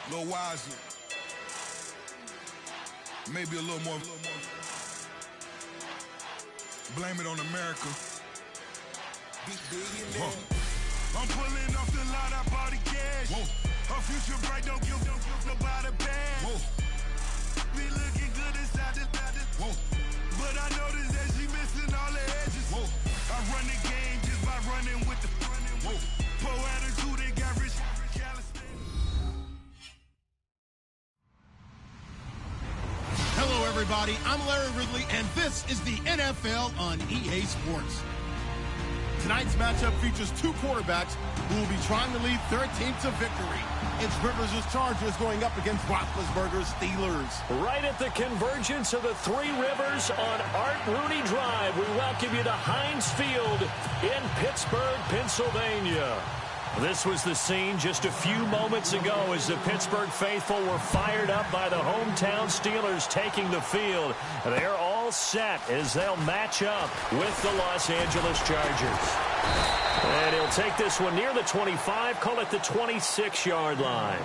A little wiser. Maybe a little more. Blame it on America. I'm pulling off the lot, I bought the cash. Whoa. Her future bright, don't give nobody bad. Whoa. Be looking good inside this. Whoa. But I noticed that she missing all the edges. Whoa. I run the game just by running with the Whoa. Poor attitude, they got rich. Hello, everybody. I'm Larry Ridley, and this is the NFL on EA Sports. Tonight's matchup features two quarterbacks who will be trying to lead their team to victory. It's Rivers' Chargers going up against Roethlisberger's Steelers. Right at the convergence of the three rivers on Art Rooney Drive, we welcome you to Heinz Field in Pittsburgh, Pennsylvania. This was the scene just a few moments ago as the Pittsburgh faithful were fired up by the hometown Steelers taking the field. They're all set as they'll match up with the Los Angeles Chargers. And he'll take this one near the 25, call it the 26-yard line.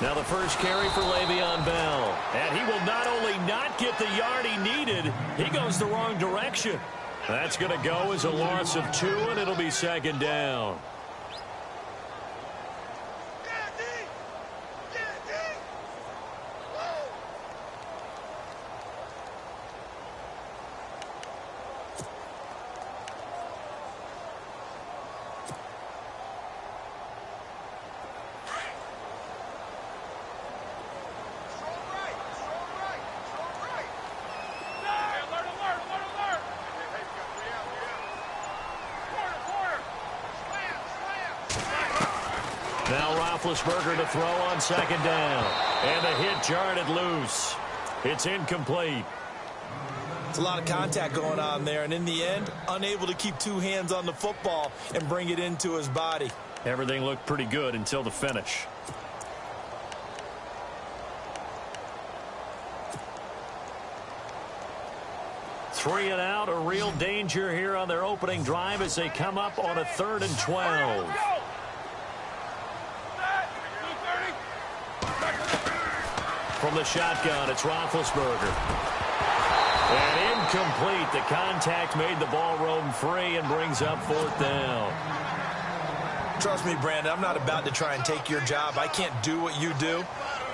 Now the first carry for Le'Veon Bell. And he will not only not get the yard he needed, he goes the wrong direction. That's going to go as a loss of 2, and it'll be second down. Now Roethlisberger to throw on second down. And the hit jarred it loose. It's incomplete. It's a lot of contact going on there, and in the end, unable to keep two hands on the football and bring it into his body. Everything looked pretty good until the finish. Three and out, a real danger here on their opening drive as they come up on a 3rd and 12. From the shotgun, it's Roethlisberger. And incomplete. The contact made the ball roam free and brings up 4th down. Trust me, Brandon, I'm not about to try and take your job. I can't do what you do.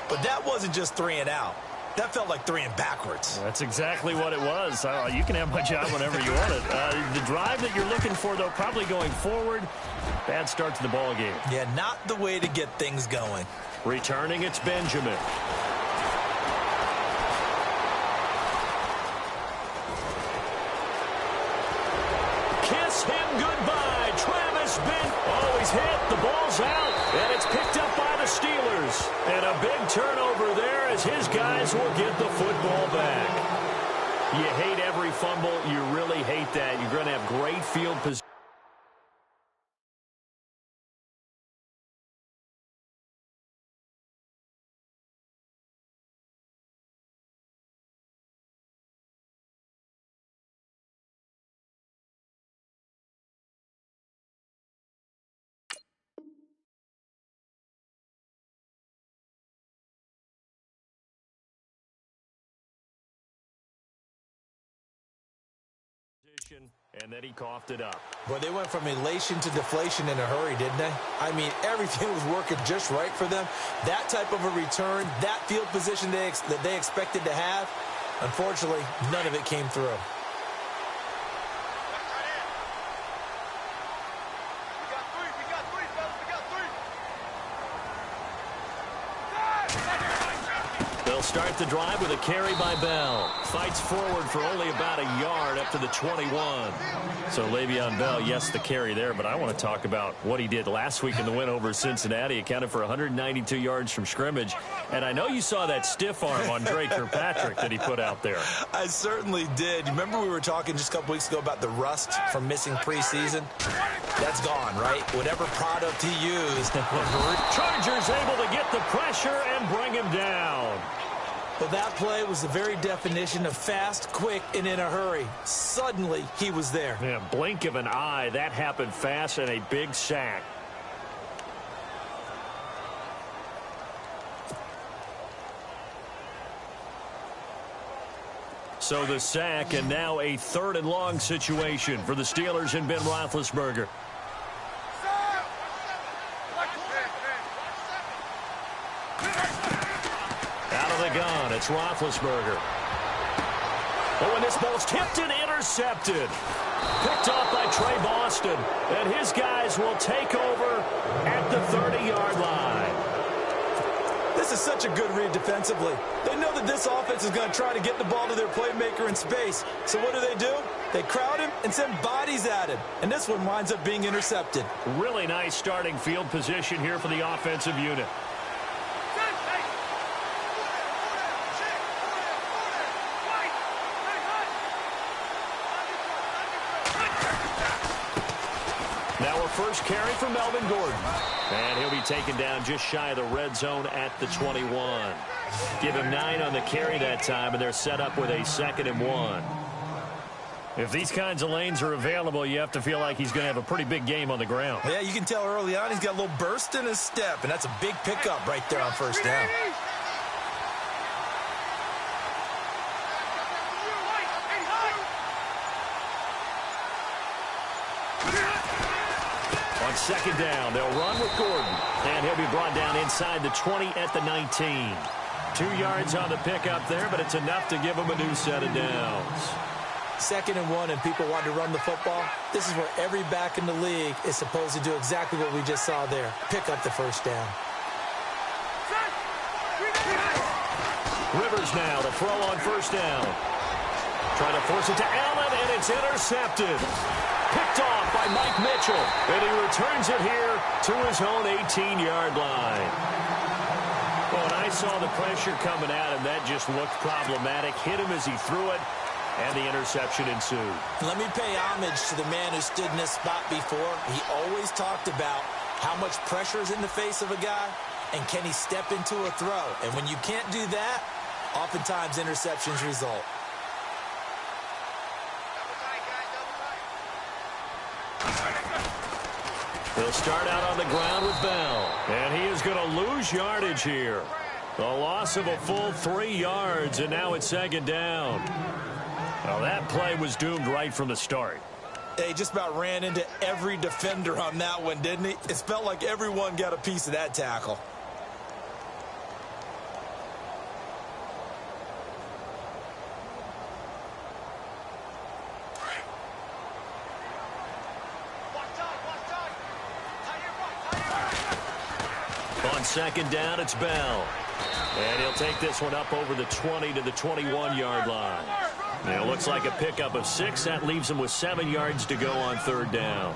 But that wasn't just 3 and out. That felt like 3 and backwards. That's exactly what it was. You can have my job whenever you want it. The drive that you're looking for, though, probably going forward. Bad start to the ball game. Yeah, not the way to get things going. Returning, it's Benjamin. Kiss him goodbye. Travis Ben. Oh, he's hit. The ball's out. And it's picked up by the Steelers. And a big turnover there as his guys will get the football back. You hate every fumble. You really hate that. You're going to have great field position. And then he coughed it up. Boy, they went from elation to deflation in a hurry, didn't they? I mean, everything was working just right for them. That type of a return, that field position that they expected to have, unfortunately, none of it came through. start the drive with a carry by Bell. Fights forward for only about a yard up to the 21. So Le'Veon Bell, yes, the carry there, but I want to talk about what he did last week in the win over Cincinnati. He accounted for 192 yards from scrimmage. And I know you saw that stiff arm on Drake Kirkpatrick that he put out there. I certainly did. Remember we were talking just a couple weeks ago about the rust from missing preseason? That's gone, right? Whatever product he used. Chargers able to get the pressure and bring him down. Well, that play was the very definition of fast, quick, and in a hurry. Suddenly, he was there. Yeah, blink of an eye. That happened fast and a big sack. So the sack, and now a 3rd and long situation for the Steelers and Ben Roethlisberger. Out of the gun, it's Roethlisberger. Oh, and this ball's tipped and intercepted. Picked off by Trey Boston. And his guys will take over at the 30-yard line. This is such a good read defensively. They know that this offense is going to try to get the ball to their playmaker in space. So what do? They crowd him and send bodies at him. And this one winds up being intercepted. Really nice starting field position here for the offensive unit. Now a first carry for Melvin Gordon. And he'll be taken down just shy of the red zone at the 21. Give him 9 on the carry that time, and they're set up with a 2nd and 1. If these kinds of lanes are available, you have to feel like he's going to have a pretty big game on the ground. Yeah, you can tell early on he's got a little burst in his step, and that's a big pickup right there on first down. On 2nd down, they'll run with Gordon. And he'll be brought down inside the 20 at the 19. 2 yards on the pickup there, but it's enough to give him a new set of downs. 2nd and 1, and people want to run the football. This is where every back in the league is supposed to do exactly what we just saw there. Pick up the first down. Rivers now to throw on first down. Trying to force it to Allen, and it's intercepted. Picked off by Mike Mitchell, and he returns it here to his own 18-yard line. Well, and I saw the pressure coming at him. That just looked problematic. Hit him as he threw it, and the interception ensued. Let me pay homage to the man who stood in this spot before. He always talked about how much pressure is in the face of a guy, and can he step into a throw. And when you can't do that, oftentimes interceptions result. He'll start out on the ground with Bell. And he is going to lose yardage here. A loss of a full 3 yards, and now it's 2nd down. Well, that play was doomed right from the start. He just about ran into every defender on that one, didn't he? It felt like everyone got a piece of that tackle. On 2nd down, it's Bell. And he'll take this one up over the 20 to the 21-yard line. It looks like a pickup of 6. That leaves him with 7 yards to go on 3rd down.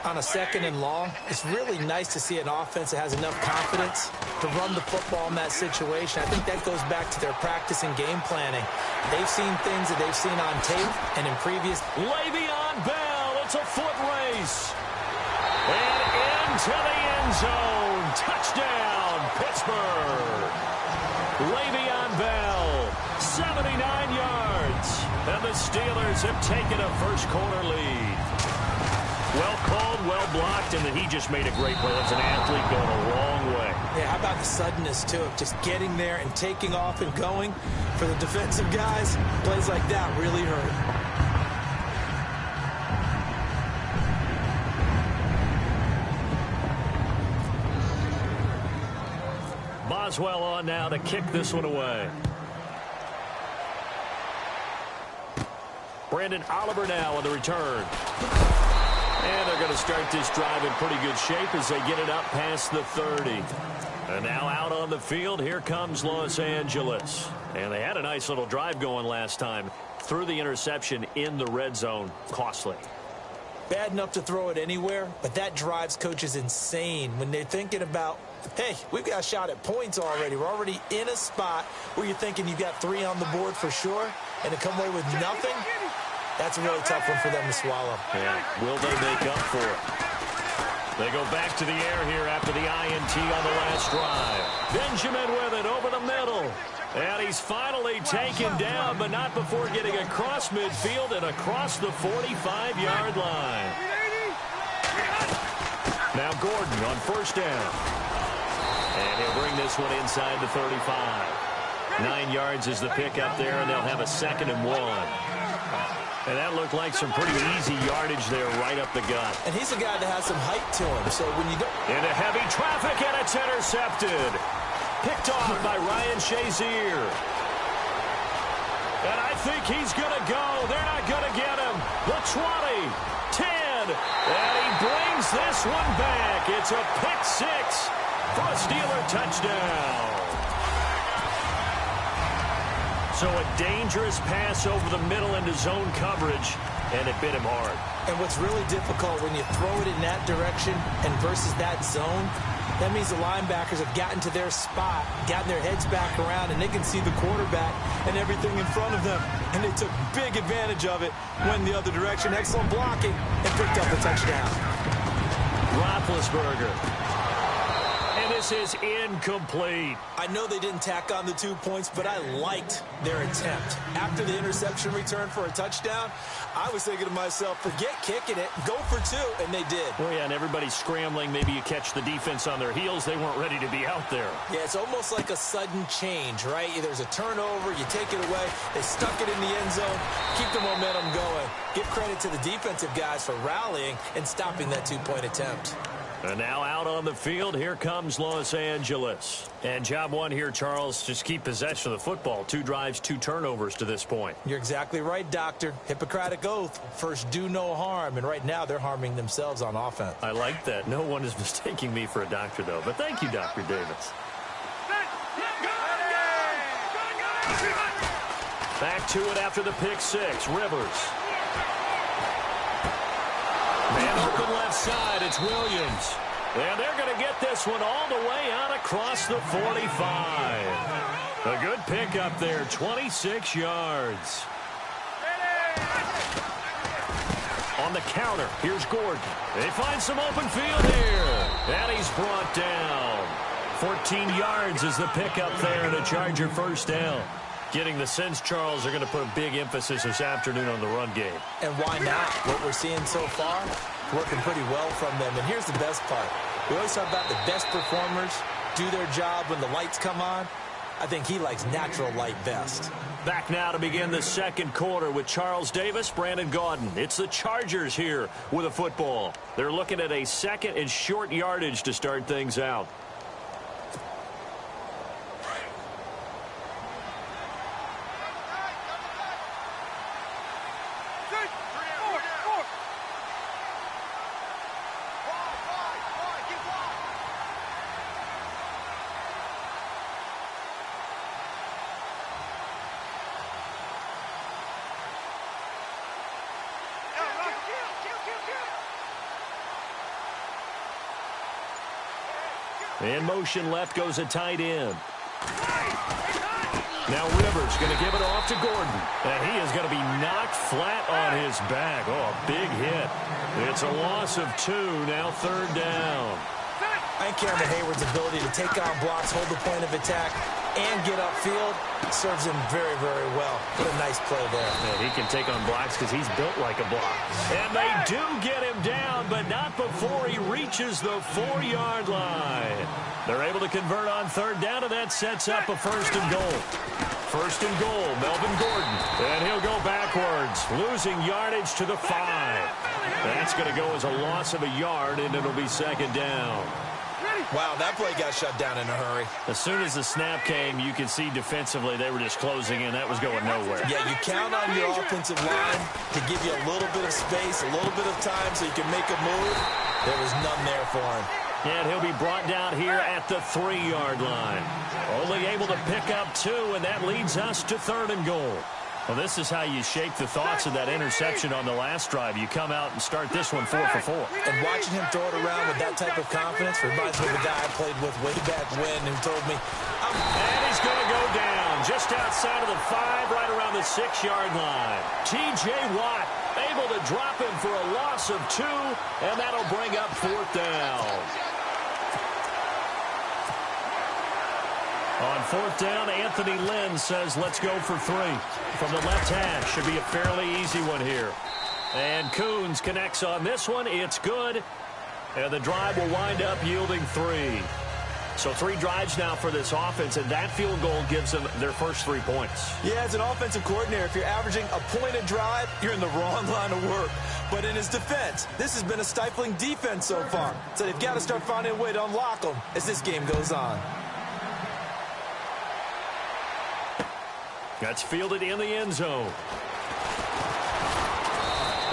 On a 2nd and long, it's really nice to see an offense that has enough confidence to run the football in that situation. I think that goes back to their practice and game planning. They've seen things that they've seen on tape and in previous. Le'Veon Bell, it's a foot race. And into the end zone. Touchdown, Pittsburgh. Le'Veon Bell, 79 yards. And the Steelers have taken a first-quarter lead. Well called, well blocked, and then he just made a great play. That's an athlete going a long way. Yeah, how about the suddenness, too, of just getting there and taking off and going? For the defensive guys, plays like that really hurt. Boswell on now to kick this one away. Brandon Oliver now on the return. And they're going to start this drive in pretty good shape as they get it up past the 30. And now out on the field, here comes Los Angeles. And they had a nice little drive going last time. Threw the interception in the red zone. Costly. Bad enough to throw it anywhere, but that drives coaches insane when they're thinking about, hey, we've got a shot at points already. We're already in a spot where you're thinking you've got 3 on the board for sure, and to come away with nothing, that's a really tough one for them to swallow. Yeah, will they make up for it? They go back to the air here after the INT on the last drive. Benjamin with it over the middle. And he's finally taken down, but not before getting across midfield and across the 45-yard line. Now Gordon on first down. And he'll bring this one inside the 35. 9 yards is the pickup there, and they'll have a 2nd and 1. And that looked like some pretty easy yardage there right up the gut. And he's a guy that has some height to him, so when you don't... Into heavy traffic, and it's intercepted. Picked off by Ryan Shazier. And I think he's going to go. They're not going to get him. The 20, 10, and he brings this one back. It's a pick 6 for a Steeler touchdown. So a dangerous pass over the middle into zone coverage, and it bit him hard. And what's really difficult when you throw it in that direction and versus that zone, that means the linebackers have gotten to their spot, gotten their heads back around, and they can see the quarterback and everything in front of them. And they took big advantage of it, went the other direction, excellent blocking, and picked up a touchdown. Roethlisberger. And this is incomplete. I know they didn't tack on the 2 points, but I liked their attempt. After the interception return for a touchdown, I was thinking to myself, forget kicking it, go for 2, and they did. Well, yeah, and everybody's scrambling. Maybe you catch the defense on their heels. They weren't ready to be out there. Yeah, it's almost like a sudden change, right? There's a turnover, you take it away, they stuck it in the end zone, keep the momentum going. Give credit to the defensive guys for rallying and stopping that 2-point attempt. And now out on the field, here comes Los Angeles. And job one here, Charles, just keep possession of the football. 2 drives, 2 turnovers to this point. You're exactly right, Doctor. Hippocratic oath. First, do no harm. And right now, they're harming themselves on offense. I like that. No one is mistaking me for a doctor, though. But thank you, Dr. Davis. Back to it after the pick 6. Rivers. Man open left side, it's Williams. And they're going to get this one all the way out across the 45. A good pickup there, 26 yards. On the counter, here's Gordon. They find some open field here. And he's brought down. 14 yards is the pickup there and a Charger first down. Getting the sense, Charles, they're going to put a big emphasis this afternoon on the run game. And why not? What we're seeing so far, working pretty well from them. And here's the best part. We always talk about the best performers do their job when the lights come on. I think he likes natural light best. Back now to begin the second quarter with Charles Davis, Brandon Gaudin. It's the Chargers here with a football. They're looking at a 2nd and short yardage to start things out. In motion left goes a tight end. Now Rivers going to give it off to Gordon. And he is going to be knocked flat on his back. Oh, a big hit. It's a loss of 2, now 3rd down. I think Cameron Hayward's ability to take on blocks, hold the point of attack, and get upfield serves him very, very well. What a nice play there. And he can take on blocks because he's built like a block. And they do get him down, but not before he reaches the 4-yard line. They're able to convert on 3rd down, and that sets up a 1st and goal. 1st and goal, Melvin Gordon. And he'll go backwards, losing yardage to the 5. That's going to go as a loss of a yard, and it'll be 2nd down. Wow, that play got shut down in a hurry. As soon as the snap came, you could see defensively they were just closing in. That was going nowhere. Yeah, you count on your offensive line to give you a little bit of space, a little bit of time so you can make a move. There was none there for him. And he'll be brought down here at the 3-yard line. Only able to pick up 2, and that leads us to 3rd and goal. Well, this is how you shake the thoughts of that interception on the last drive. You come out and start this one 4 for 4. And watching him throw it around with that type of confidence reminds me of a guy I played with way back when who told me, and he's going to go down just outside of the 5, right around the 6-yard line. T.J. Watt able to drop him for a loss of 2, and that'll bring up 4th down. On 4th down, Anthony Lynn says, let's go for 3. From the left hash, should be a fairly easy one here. And Coons connects on this one. It's good. And the drive will wind up yielding 3. So 3 drives now for this offense, and that field goal gives them their first 3 points. Yeah, as an offensive coordinator, if you're averaging a point a drive, you're in the wrong line of work. But in his defense, this has been a stifling defense so far. So they've got to start finding a way to unlock them as this game goes on. That's fielded in the end zone.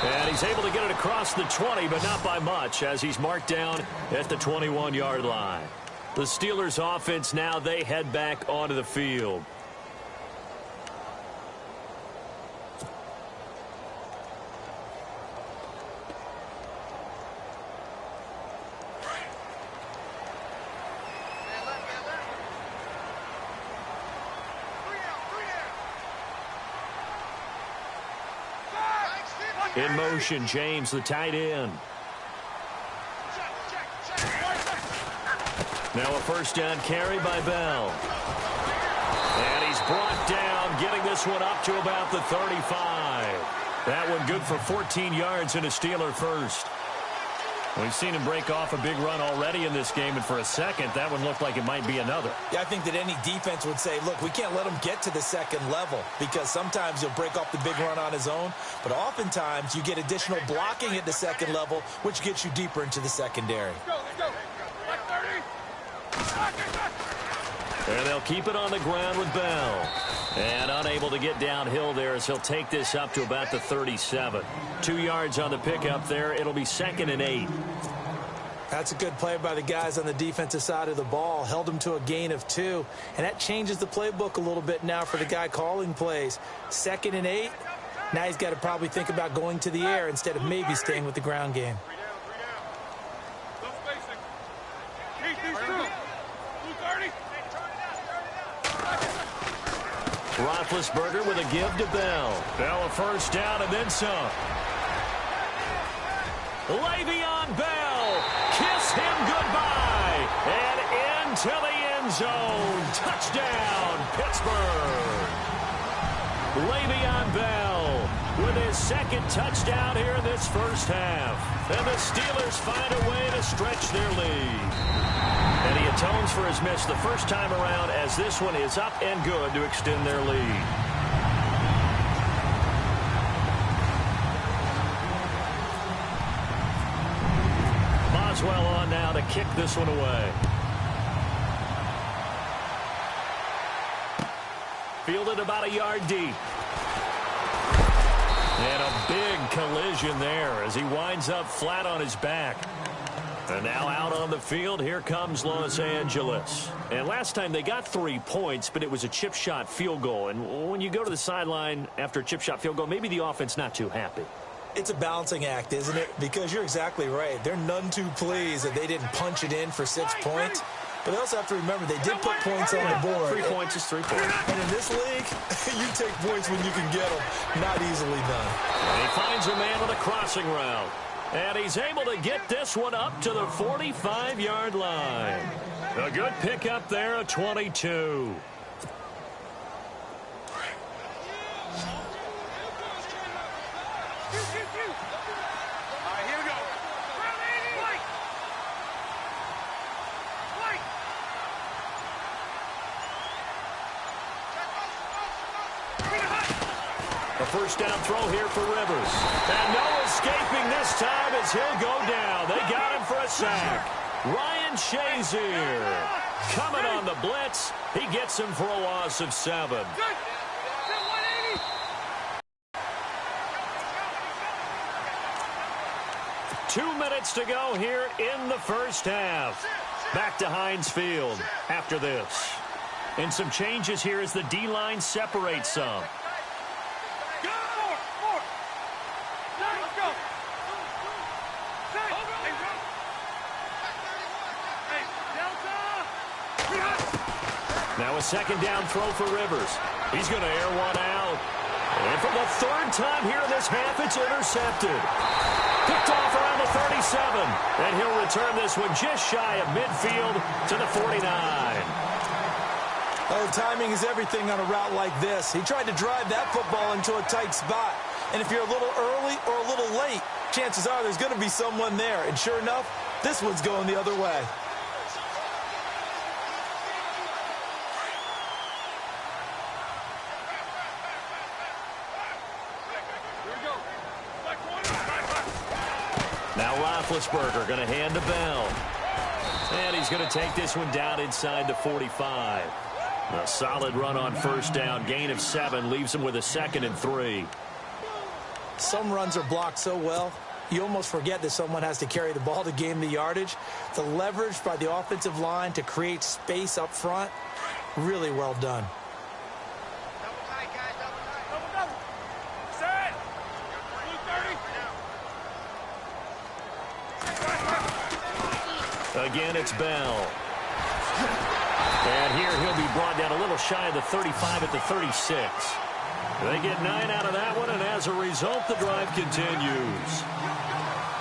And he's able to get it across the 20, but not by much, as he's marked down at the 21-yard line. The Steelers' offense now, they head back onto the field. In motion, James, the tight end. Now a first down carry by Bell. And he's brought down, getting this one up to about the 35. That one good for 14 yards and a Steeler first. We've seen him break off a big run already in this game, and for a second, that one looked like it might be another. Yeah, I think that any defense would say, look, we can't let him get to the second level, because sometimes he'll break off the big run on his own, but oftentimes you get additional blocking at the second level, which gets you deeper into the secondary. Let's go. And they'll keep it on the ground with Bell. And unable to get downhill there as he'll take this up to about the 37. 2 yards on the pickup there. It'll be 2nd and 8. That's a good play by the guys on the defensive side of the ball. Held him to a gain of 2. And that changes the playbook a little bit now for the guy calling plays. 2nd and 8. Now he's got to probably think about going to the air instead of maybe staying with the ground game. Roethlisberger with a give to Bell. Bell a first down and then some. Le'Veon Bell, kiss him goodbye, and into the end zone. Touchdown, Pittsburgh. Le'Veon Bell with his 2nd touchdown here in this first half. And the Steelers find a way to stretch their lead. And he atones for his miss the first time around, as this one is up and good to extend their lead. Boswell on now to kick this one away. Fielded about a yard deep. And a big collision there as he winds up flat on his back. And now out on the field, here comes Los Angeles. And last time they got 3 points, but it was a chip shot field goal. And when you go to the sideline after a chip shot field goal, maybe the offense not too happy. It's a balancing act, isn't it? Because you're exactly right. They're none too pleased that they didn't punch it in for 6 points. But they also have to remember they did put points on the board. 3 points is 3 points. And in this league, you take points when you can get them. Not easily done. And he finds a man with a crossing route. And he's able to get this one up to the 45-yard line. A good pickup there, a 22. A first down throw here for Rivers. And no escaping this time as he'll go down. They got him for a sack. Ryan And Shazier coming on the blitz. He gets him for a loss of 7. 2 minutes to go here in the first half. Back to Heinz Field after this. And some changes here as the D-line separates some. Now a second down throw for Rivers. He's going to air one out. And for the third time here in this half, it's intercepted. Picked off around the 37. And he'll return this one just shy of midfield to the 49. Oh, timing is everything on a route like this. He tried to drive that football into a tight spot. And if you're a little early or a little late, chances are there's going to be someone there. And sure enough, this one's going the other way. Now Roethlisberger going to hand to Bell. And he's going to take this one down inside the 45. A solid run on first down. Gain of 7 leaves him with a 2nd and 3. Some runs are blocked so well, you almost forget that someone has to carry the ball to gain the yardage. The leverage by the offensive line to create space up front, really well done. Again, it's Bell. And here he'll be brought down a little shy of the 35 at the 36. They get 9 out of that one, and as a result, the drive continues.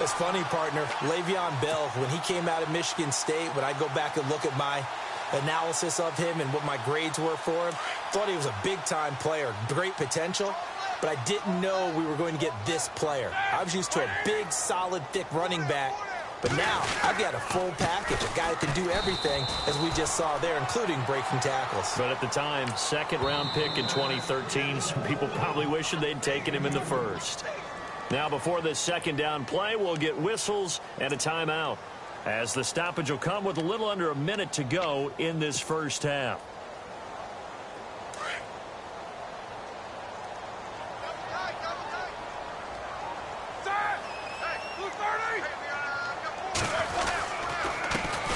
It's funny, partner. Le'Veon Bell, when he came out of Michigan State, when I go back and look at my analysis of him and what my grades were for him, thought he was a big-time player, great potential, but I didn't know we were going to get this player. I was used to a big, solid, thick running back. But now, I've got a full package, a guy that can do everything, as we just saw there, including breaking tackles. But at the time, 2nd-round pick in 2013, some people probably wishing they'd taken him in the 1st. Now, before this second down play, we'll get whistles and a timeout, as the stoppage will come with a little under a minute to go in this first half.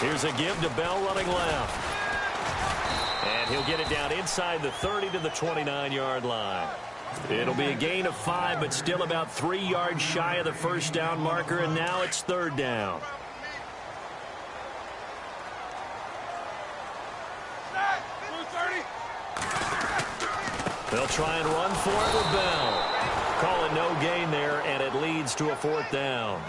Here's a give to Bell running left. And he'll get it down inside the 30 to the 29-yard line. It'll be a gain of 5, but still about 3 yards shy of the first down marker, and now it's 3rd down. They'll try and run for it with Bell. Call it no gain there, and it leads to a 4th down.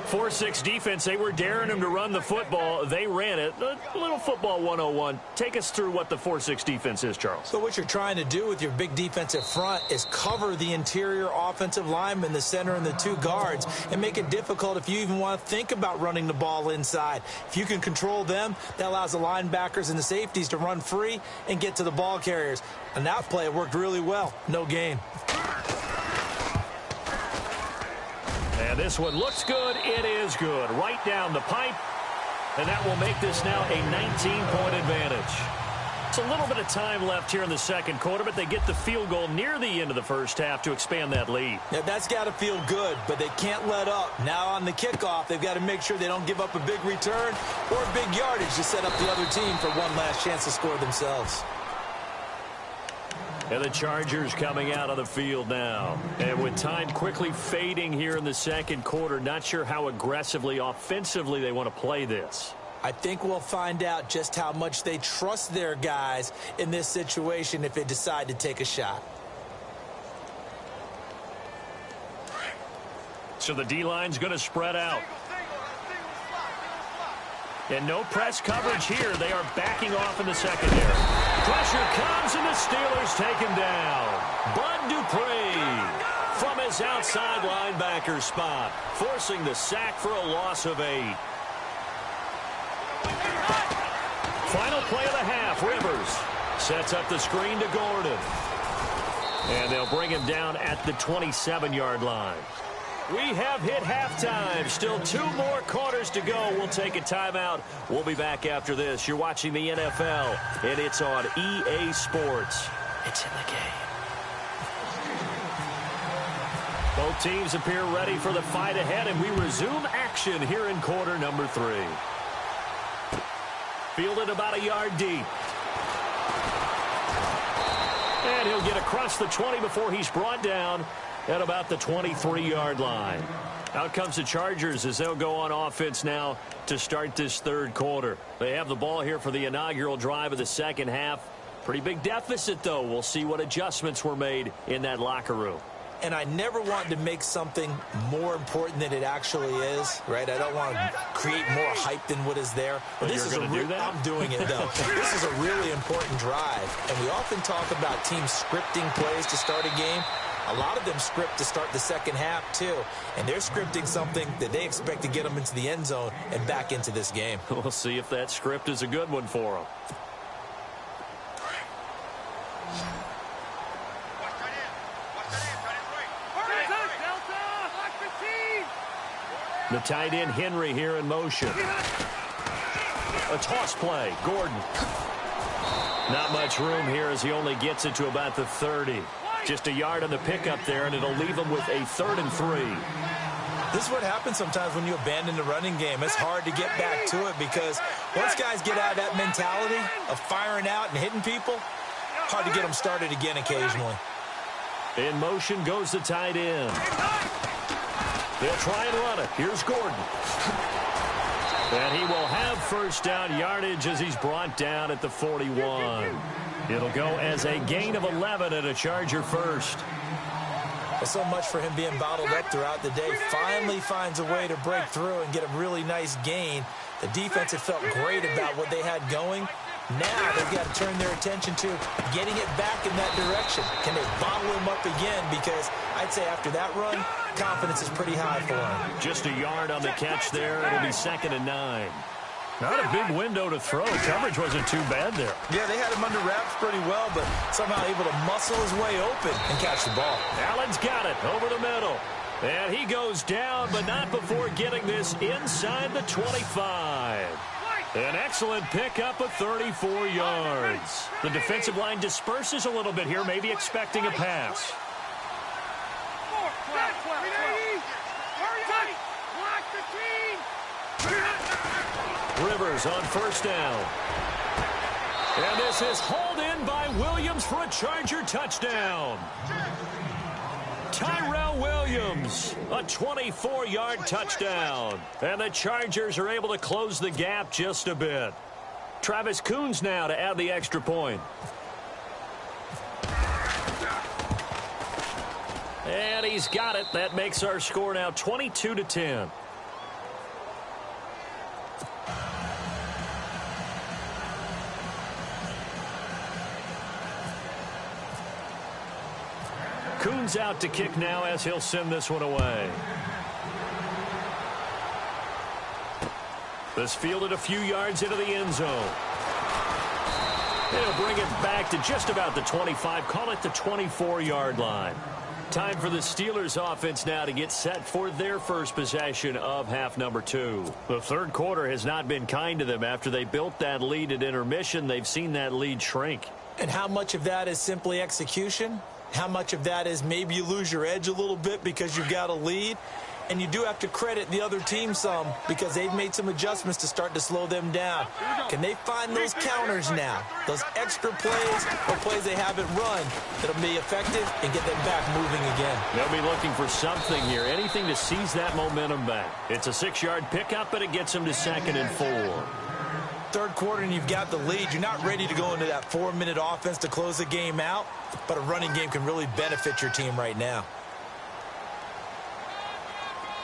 4-6 defense, they were daring him to run the football. They ran it. A little football 101. Take us through what the 4-6 defense is, Charles. So what you're trying to do with your big defensive front is cover the interior offensive lineman, the center, and the 2 guards, and make it difficult if you even want to think about running the ball inside. If you can control them, that allows the linebackers and the safeties to run free and get to the ball carriers. And that play worked really well. No gain. And this one looks good. It is good. Right down the pipe. And that will make this now a 19-point advantage. It's a little bit of time left here in the second quarter, but they get the field goal near the end of the first half to expand that lead. Yeah, that's got to feel good, but they can't let up. Now on the kickoff, they've got to make sure they don't give up a big return or big yardage to set up the other team for one last chance to score themselves. And the Chargers coming out of the field now. And with time quickly fading here in the second quarter, not sure how aggressively, offensively they want to play this. I think we'll find out just how much they trust their guys in this situation if they decide to take a shot. So the D-line's going to spread out. And no press coverage here. They are backing off in the secondary. Pressure comes, and the Steelers take him down. Bud Dupree from his outside linebacker spot, forcing the sack for a loss of 8. Final play of the half. Rivers sets up the screen to Gordon. And they'll bring him down at the 27-yard line. We have hit halftime. Still 2 more quarters to go. We'll take a timeout. We'll be back after this. You're watching the NFL, and it's on EA Sports. It's in the game. Both teams appear ready for the fight ahead, and we resume action here in quarter number 3. Fielded about a yard deep. And he'll get across the 20 before he's brought down at about the 23-yard line. Out comes the Chargers as they'll go on offense now to start this third quarter. They have the ball here for the inaugural drive of the second half. Pretty big deficit, though. We'll see what adjustments were made in that locker room. And I never want to make something more important than it actually is, right? I don't want to create more hype than what is there. But this is do that? I'm doing it, though. This is a really important drive. And we often talk about teams scripting plays to start a game. A lot of them script to start the second half, too. And they're scripting something that they expect to get them into the end zone and back into this game. We'll see if that script is a good one for them. The tight end Henry here in motion. A toss play. Gordon. Not much room here as he only gets it to about the 30. Just a yard on the pickup there, and it'll leave him with a 3rd and 3. This is what happens sometimes when you abandon the running game. It's hard to get back to it because once guys get out of that mentality of firing out and hitting people, hard to get them started again occasionally. In motion goes the tight end. They'll try and run it. Here's Gordon. And he will have first down yardage as he's brought down at the 41. It'll go as a gain of 11 and a Charger first. Well, so much for him being bottled up throughout the day. Finally finds a way to break through and get a really nice gain. The defense had felt great about what they had going. Now they've got to turn their attention to getting it back in that direction. Can they bottle him up again? Because I'd say after that run, confidence is pretty high for him. Just a yard on the catch there. It'll be 2nd and 9. Not a big window to throw. Coverage wasn't too bad there. Yeah, they had him under wraps pretty well, but somehow able to muscle his way open and catch the ball. Allen's got it over the middle. And he goes down, but not before getting this inside the 25. An excellent pickup of 34 yards. The defensive line disperses a little bit here, maybe expecting a pass. Rivers on first down. And this is hauled in by Williams for a Charger touchdown. Tyrell Williams, a 24-yard touchdown. And the Chargers are able to close the gap just a bit. Travis Coons now to add the extra point. And he's got it. That makes our score now 22-10. Coons out to kick now as he'll send this one away. This fielded a few yards into the end zone. He'll bring it back to just about the 25. Call it the 24-yard line. Time for the Steelers offense now to get set for their first possession of half number 2. The third quarter has not been kind to them. After they built that lead at intermission, they've seen that lead shrink. And how much of that is simply execution? How much of that is maybe you lose your edge a little bit because you've got a lead? And you do have to credit the other team some because they've made some adjustments to start to slow them down. Can they find those counters now, those extra plays or plays they haven't run that'll be effective and get them back moving again? They'll be looking for something here, anything to seize that momentum back. It's a 6-yard pickup, but it gets them to 2nd and 4. Third quarter and you've got the lead. You're not ready to go into that 4-minute offense to close the game out, but a running game can really benefit your team right now.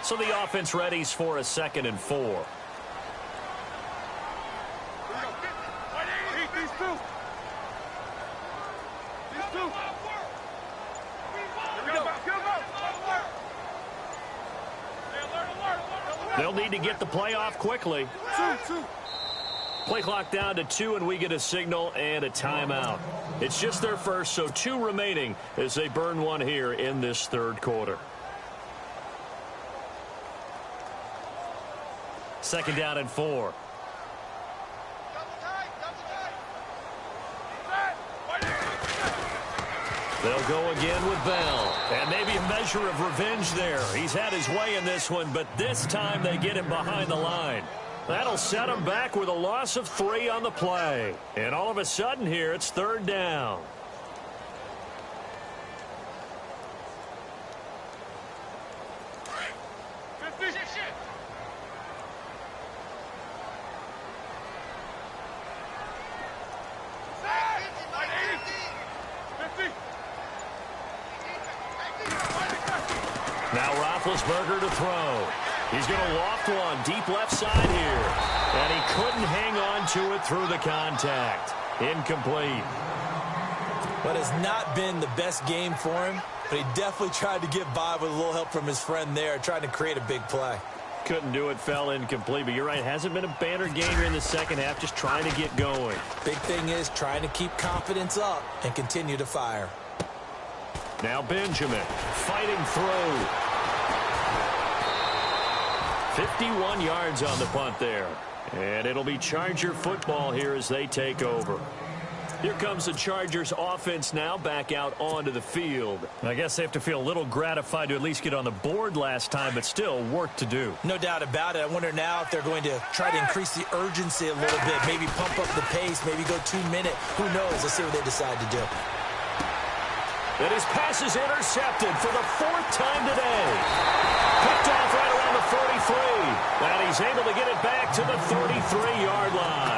So the offense readies for a 2nd and 4. They'll need to get the play off quickly. Play clock down to 2, and we get a signal and a timeout. It's just their first, so 2 remaining as they burn one here in this third quarter. second down and 4. They'll go again with Bell. And maybe a measure of revenge there. He's had his way in this one, but this time they get him behind the line. That'll set him back with a loss of 3 on the play. And all of a sudden here, it's third down. Now Roethlisberger to throw. He's going to loft one deep left side here. And he couldn't hang on to it through the contact. Incomplete. But it's not been the best game for him, but he definitely tried to get by with a little help from his friend there, trying to create a big play. Couldn't do it, fell incomplete. But you're right, hasn't been a banner game here in the second half, just trying to get going. Big thing is trying to keep confidence up and continue to fire. Now Benjamin fighting through. 51 yards on the punt there. And it'll be Charger football here as they take over. Here comes the Chargers offense now back out onto the field. I guess they have to feel a little gratified to at least get on the board last time, but still work to do. No doubt about it. I wonder now if they're going to try to increase the urgency a little bit, maybe pump up the pace, maybe go 2-minute. Who knows? Let's see what they decide to do. And his pass is intercepted for the 4th time today. Picked off right around the 43. And he's able to get it back to the 33-yard line.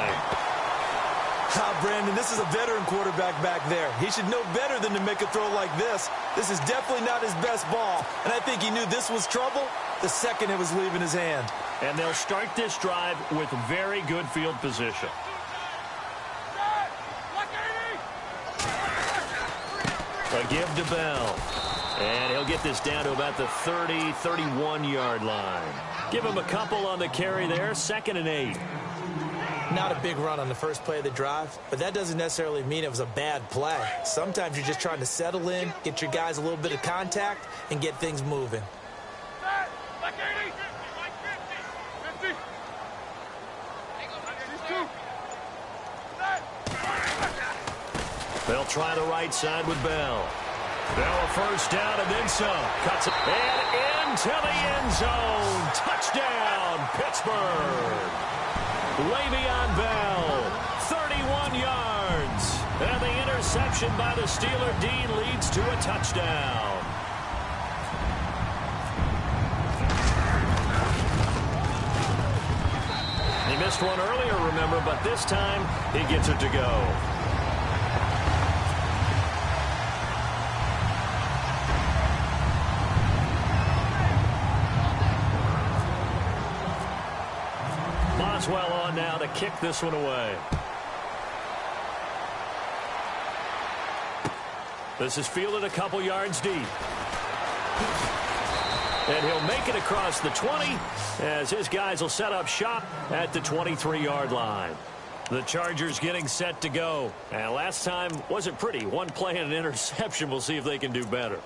Brandon, this is a veteran quarterback back there. He should know better than to make a throw like this. This is definitely not his best ball. And I think he knew this was trouble the second it was leaving his hand. And they'll start this drive with very good field position. A give to Bell. And he'll get this down to about the 30-31-yard line. Give him a couple on the carry there. 2nd and 8. Not a big run on the first play of the drive, but that doesn't necessarily mean it was a bad play. Sometimes you're just trying to settle in, get your guys a little bit of contact, and get things moving. They'll try the right side with Bell. Bell a first down and then some. Cuts it and into the end zone. Touchdown, Pittsburgh. Le'Veon Bell, 31 yards. And the interception by the Steeler D leads to a touchdown. He missed one earlier, remember, but this time he gets it to go. Boswell on now to kick this one away. This is fielded a couple yards deep. And he'll make it across the 20 as his guys will set up shop at the 23-yard line. The Chargers getting set to go. And last time wasn't pretty. One play and an interception. We'll see if they can do better.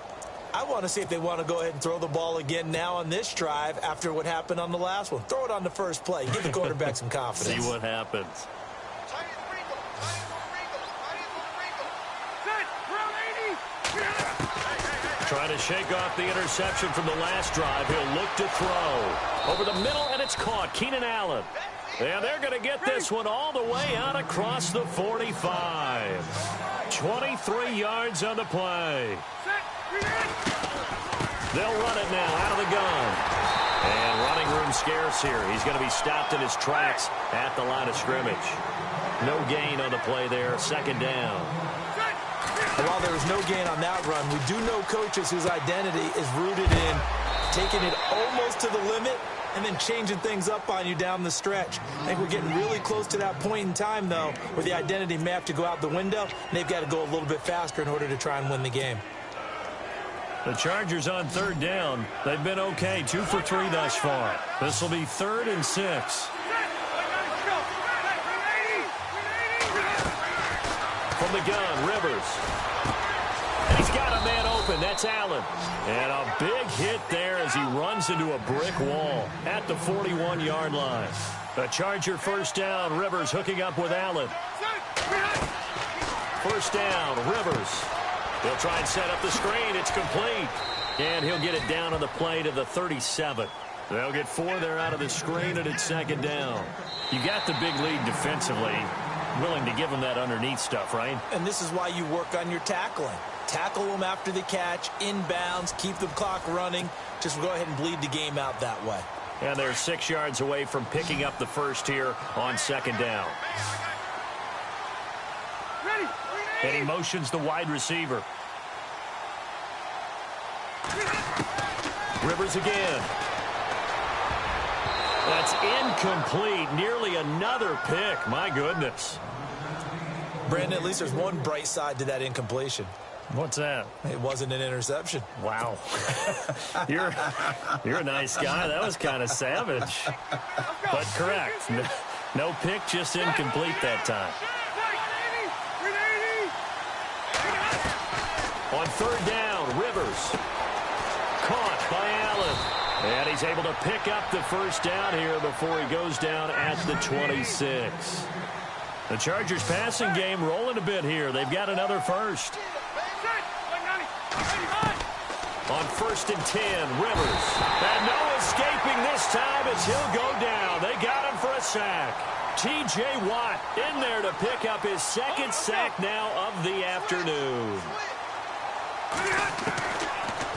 I want to see if they want to go ahead and throw the ball again now on this drive after what happened on the last one. Throw it on the first play. Give the quarterback some confidence. See what happens. Trying to shake off the interception from the last drive. He'll look to throw. Over the middle, and it's caught. Keenan Allen. And they're going to get this one all the way out across the 45. 23 yards on the play. They'll run it now out of the gun. And running room scarce here. He's going to be stopped in his tracks at the line of scrimmage. No gain on the play there. 2nd down. While there was no gain on that run, we do know coaches whose identity is rooted in taking it almost to the limit and then changing things up on you down the stretch. I think we're getting really close to that point in time, though, where the identity may have to go out the window, and they've got to go a little bit faster in order to try and win the game. The Chargers on 3rd down. They've been okay, 2 for 3 thus far. This will be 3rd and 6. From the gun, Rivers. And he's got a man open open. That's Allen. And a big hit there as he runs into a brick wall at the 41-yard line. A Charger first down. Rivers hooking up with Allen. First down, Rivers. He'll try and set up the screen. It's complete. And he'll get it down on the play to the 37. They'll get 4 there out of the screen, and it's second down. You got the big lead defensively. Willing to give them that underneath stuff, right? And this is why you work on your tackling. Tackle them after the catch, inbounds, keep the clock running. Just go ahead and bleed the game out that way. And they're 6 yards away from picking up the first here on second down. And he motions the wide receiver. Rivers again. That's incomplete. Nearly another pick. My goodness. Brandon, at least there's one bright side to that incompletion. What's that? It wasn't an interception. Wow. You're a nice guy. That was kind of savage. But correct. No pick, just incomplete that time. On third down, Rivers. Caught by Allen. And he's able to pick up the first down here before he goes down at the 26. The Chargers passing game rolling a bit here. They've got another first. On first and 10, Rivers. And no escaping this time as he'll go down. They got him for a sack. T.J. Watt in there to pick up his second sack now of the afternoon.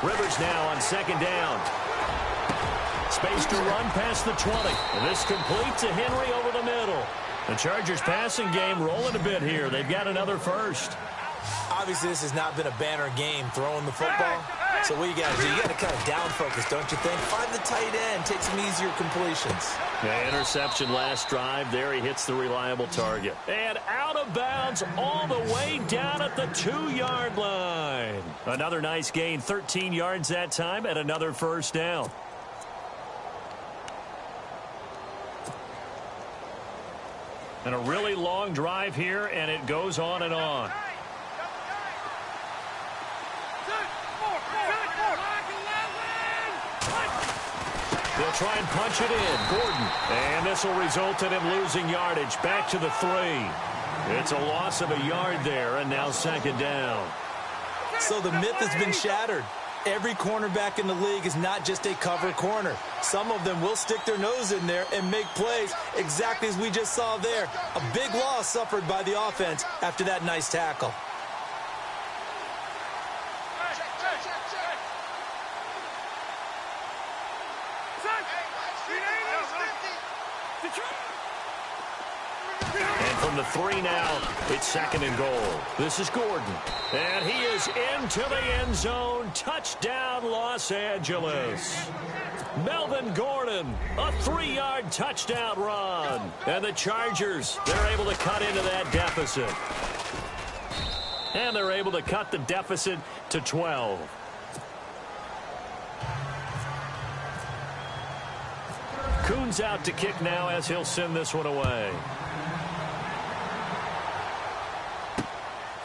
Rivers now on second down. Space to run past the 20. And this complete to Henry over the middle. The Chargers passing game rolling a bit here. They've got another first. Obviously, this has not been a banner game throwing the football. So what you got to do, you got to kind of down focus, don't you think? Find the tight end, take some easier completions. Yeah, interception last drive. There he hits the reliable target. And out of bounds all the way down at the 2-yard line. Another nice gain, 13 yards that time, and another first down. And a really long drive here, and it goes on and on. They'll try and punch it in. Gordon. And this will result in him losing yardage. Back to the 3. It's a loss of a yard there, and now second down. So the myth has been shattered. Every cornerback in the league is not just a cover corner. Some of them will stick their nose in there and make plays exactly as we just saw there. A big loss suffered by the offense after that nice tackle. And from the 3 now, it's second and goal. This is Gordon. And he is into the end zone. Touchdown, Los Angeles. Melvin Gordon, a 3-yard touchdown run. And the Chargers, they're able to cut into that deficit. And they're able to cut the deficit to 12. Coons out to kick now as he'll send this one away.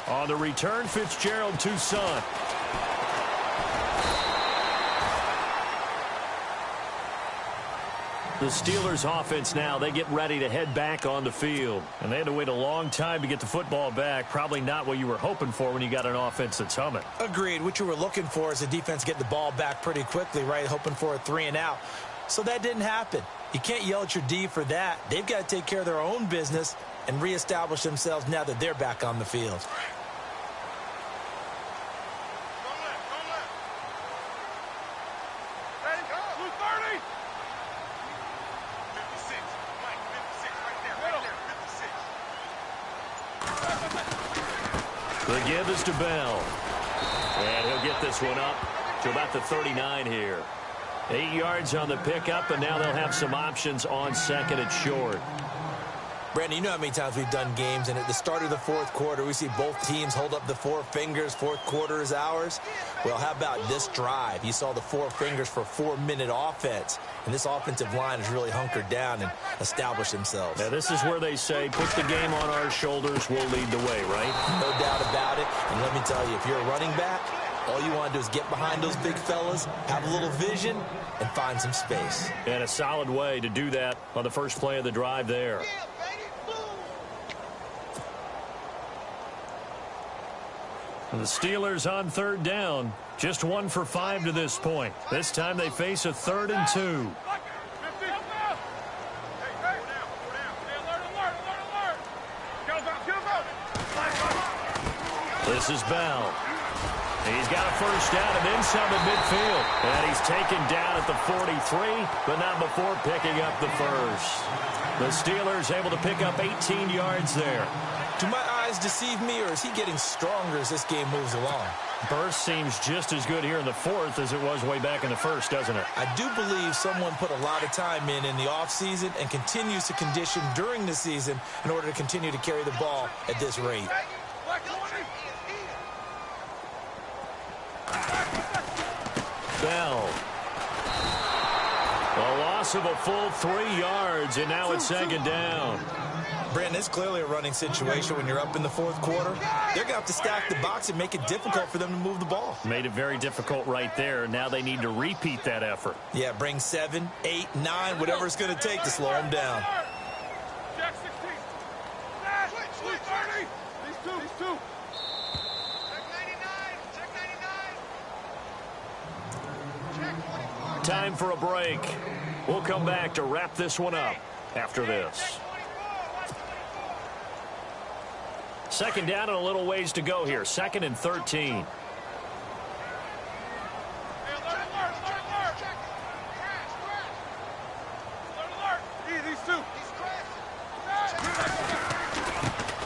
On the return, Fitzgerald to Son. The Steelers offense now, they get ready to head back on the field. And they had to wait a long time to get the football back. Probably not what you were hoping for when you got an offense that's humming. Agreed. What you were looking for is the defense get the ball back pretty quickly, right? Hoping for a 3 and out. So that didn't happen. You can't yell at your D for that. They've got to take care of their own business and reestablish themselves now that they're back on the field. The give is to Bell. And he'll get this one up to about the 39 here. 8 yards on the pickup, and now they'll have some options on second and short. Brandon, you know how many times we've done games, and at the start of the fourth quarter, we see both teams hold up the 4 fingers, fourth quarter is ours. Well, how about this drive? You saw the 4 fingers for 4-minute offense, and this offensive line has really hunkered down and established themselves. Now, this is where they say, put the game on our shoulders, we'll lead the way, right? No doubt about it, and let me tell you, if you're a running back, All you want to do is get behind those big fellas, have a little vision, and find some space. And a solid way to do that on the first play of the drive there. And the Steelers on third down. Just 1 for 5 to this point. This time they face a 3rd and 2. This is Bell. He's got a first down and then some at midfield. And he's taken down at the 43, but not before picking up the first. The Steelers able to pick up 18 yards there. Do my eyes deceive me, or is he getting stronger as this game moves along? Burst seems just as good here in the 4th as it was way back in the 1st, doesn't it? I do believe someone put a lot of time in the offseason and continues to condition during the season in order to continue to carry the ball at this rate. Bell. A loss of a full 3 yards, and now it's 2nd down. Brandon, it's clearly a running situation when you're up in the 4th quarter. They're going to have to stack the box and make it difficult for them to move the ball. Made it very difficult right there. Now they need to repeat that effort. Yeah, bring 7, 8, 9, whatever it's going to take to slow them down. Check 16. Switch 30. These two. Check 99. Check 24. Time for a break. We'll come back to wrap this one up after this. 2nd down and a little ways to go here. 2nd and 13.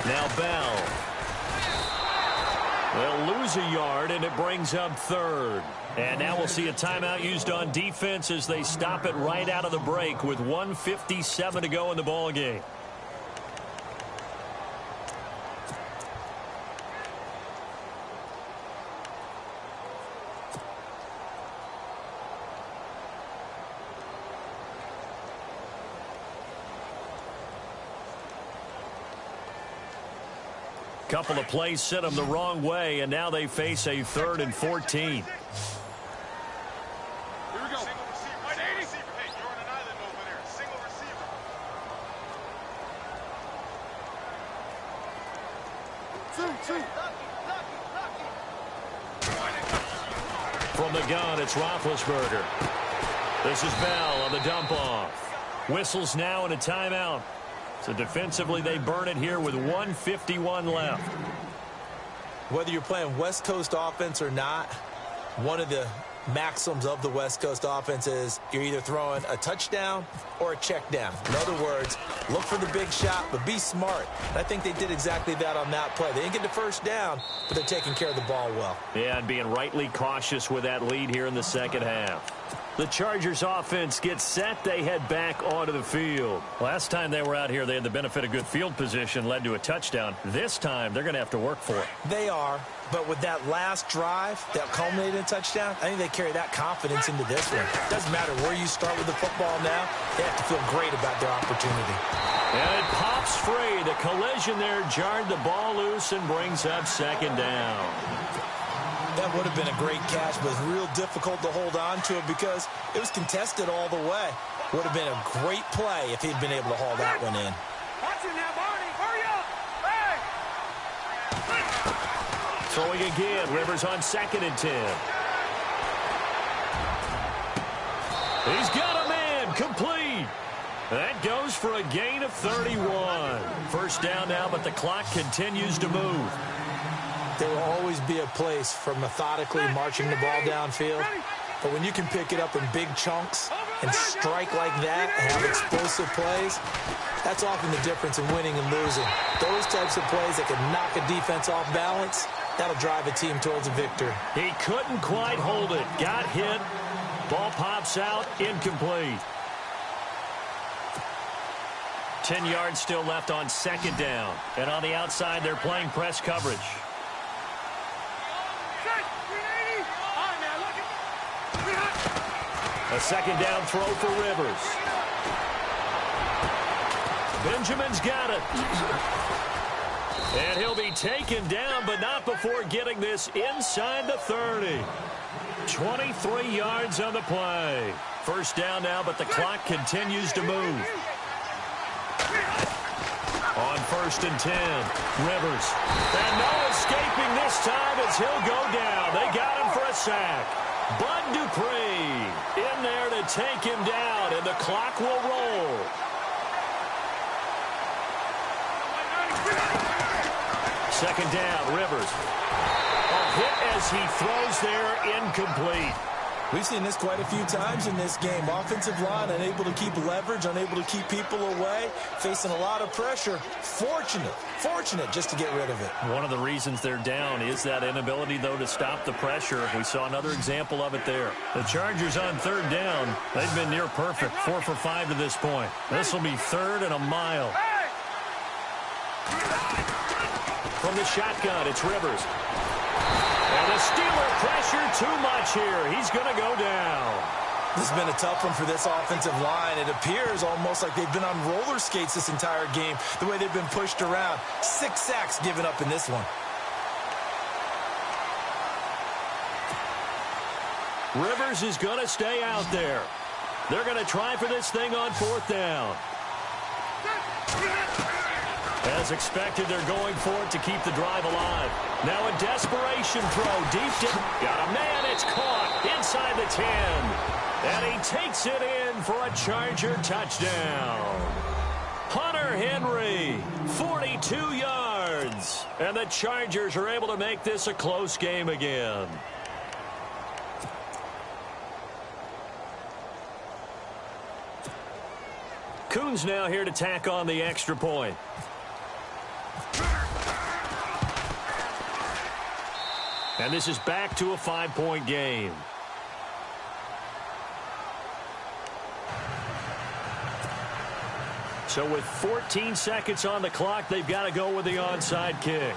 Now Bell. They'll lose a yard, and it brings up 3rd. And now we'll see a timeout used on defense as they stop it right out of the break with 1:57 to go in the ball game. Couple of plays sent them the wrong way, and now they face a 3rd and 14. Here we go. Single receiver. Hey, you're on an island over there. Single receiver. Two. From the gun, it's Roethlisberger. This is Bell on the dump off. Whistles now and a timeout. So defensively, they burn it here with 1:51 left. Whether you're playing West Coast offense or not, one of the maxims of the West Coast offense is you're either throwing a touchdown or a check down. In other words, look for the big shot, but be smart. And I think they did exactly that on that play. They didn't get the first down, but they're taking care of the ball well. Yeah, and being rightly cautious with that lead here in the 2nd half. The Chargers offense gets set. They head back onto the field. Last time they were out here, they had the benefit of good field position, led to a touchdown. This time, they're going to have to work for it. They are, but with that last drive that culminated in a touchdown, I think they carry that confidence into this one. Doesn't matter where you start with the football now. They have to feel great about their opportunity. And it pops free. The collision there jarred the ball loose and brings up 2nd down. That would have been a great catch, but it's real difficult to hold on to it because it was contested all the way. Would have been a great play if he'd been able to haul that one in. Watch it now, Barney. Hurry up. Hey. Throwing again. Rivers on 2nd and 10. He's got a man. Complete. That goes for a gain of 31. First down now, but the clock continues to move. There will always be a place for methodically marching the ball downfield. But when you can pick it up in big chunks and strike like that and have explosive plays, that's often the difference in winning and losing. Those types of plays that can knock a defense off balance, that'll drive a team towards a victory. He couldn't quite hold it. Got hit. Ball pops out. Incomplete. 10 yards still left on 2nd down. And on the outside, they're playing press coverage. A 2nd down throw for Rivers. Benjamin's got it. And he'll be taken down, but not before getting this inside the 30. 23 yards on the play. First down now, but the clock continues to move. On 1st and 10, Rivers. And no escaping this time as he'll go down. They got him for a sack. Bud Dupree in there to take him down, and the clock will roll. Second down, Rivers. A hit as he throws there, incomplete. We've seen this quite a few times in this game. Offensive line unable to keep leverage, unable to keep people away, facing a lot of pressure. Fortunate just to get rid of it. One of the reasons they're down is that inability, though, to stop the pressure. We saw another example of it there. The Chargers on 3rd down, they've been near perfect, 4 for 5 to this point. This will be 3rd and a mile. From the shotgun, it's Rivers. And the Steeler pressure too much here. He's going to go down. This has been a tough one for this offensive line. It appears almost like they've been on roller skates this entire game, the way they've been pushed around. 6 sacks given up in this one. Rivers is going to stay out there. They're going to try for this thing on 4th down. As expected, they're going for it to keep the drive alive. Now a desperation throw deep down. Got a man, it's caught inside the 10. And he takes it in for a Charger touchdown. Hunter Henry, 42 yards. And the Chargers are able to make this a close game again. Coons now here to tack on the extra point. And this is back to a 5-point game. So with 14 seconds on the clock, they've got to go with the onside kick.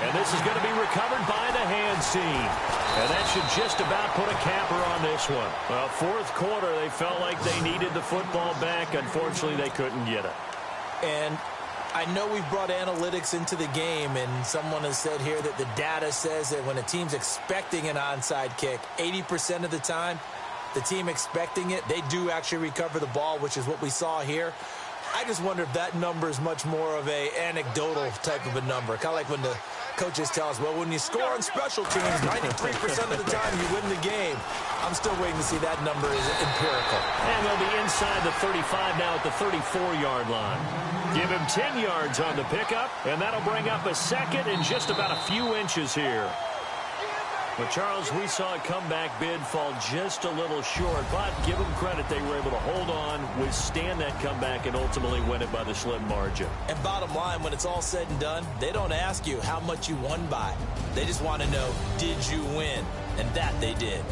And this is going to be recovered by the hands team. And that should just about put a capper on this one. Well, 4th quarter, they felt like they needed the football back. Unfortunately, they couldn't get it. And I know we've brought analytics into the game, and someone has said here that the data says that when a team's expecting an onside kick, 80% of the time, the team expecting it, they do actually recover the ball, which is what we saw here. I just wonder if that number is much more of a anecdotal type of a number. Kind of like when the coaches tell us, well, when you score on special teams, 93% of the time you win the game. I'm still waiting to see that number is empirical. And they'll be inside the 35 now at the 34-yard line. Give him 10 yards on the pickup, and that'll bring up a second in just about a few inches here. But, Charles, we saw a comeback bid fall just a little short, but give them credit. They were able to hold on, withstand that comeback, and ultimately win it by the slim margin. And bottom line, when it's all said and done, they don't ask you how much you won by. They just want to know, did you win? And that they did.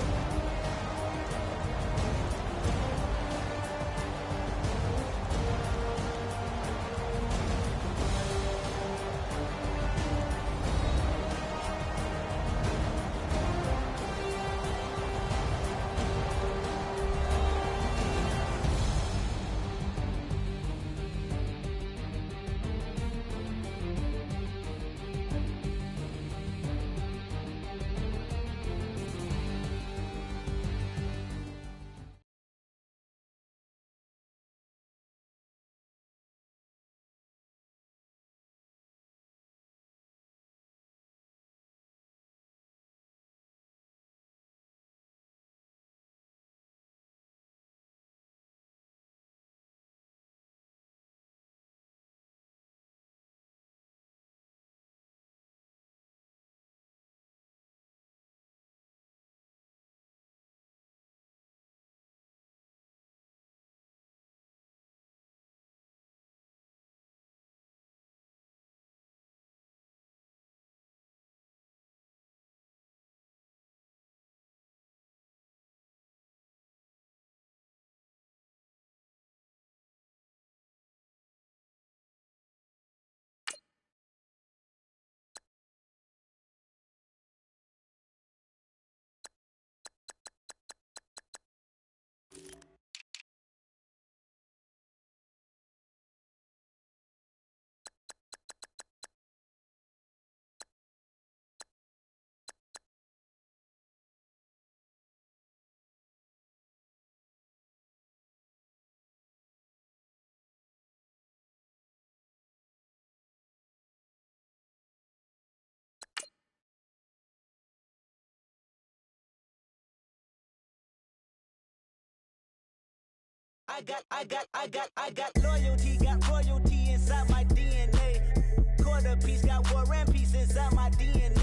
got loyalty, got royalty inside my DNA. Quarter piece, got war and peace inside my DNA.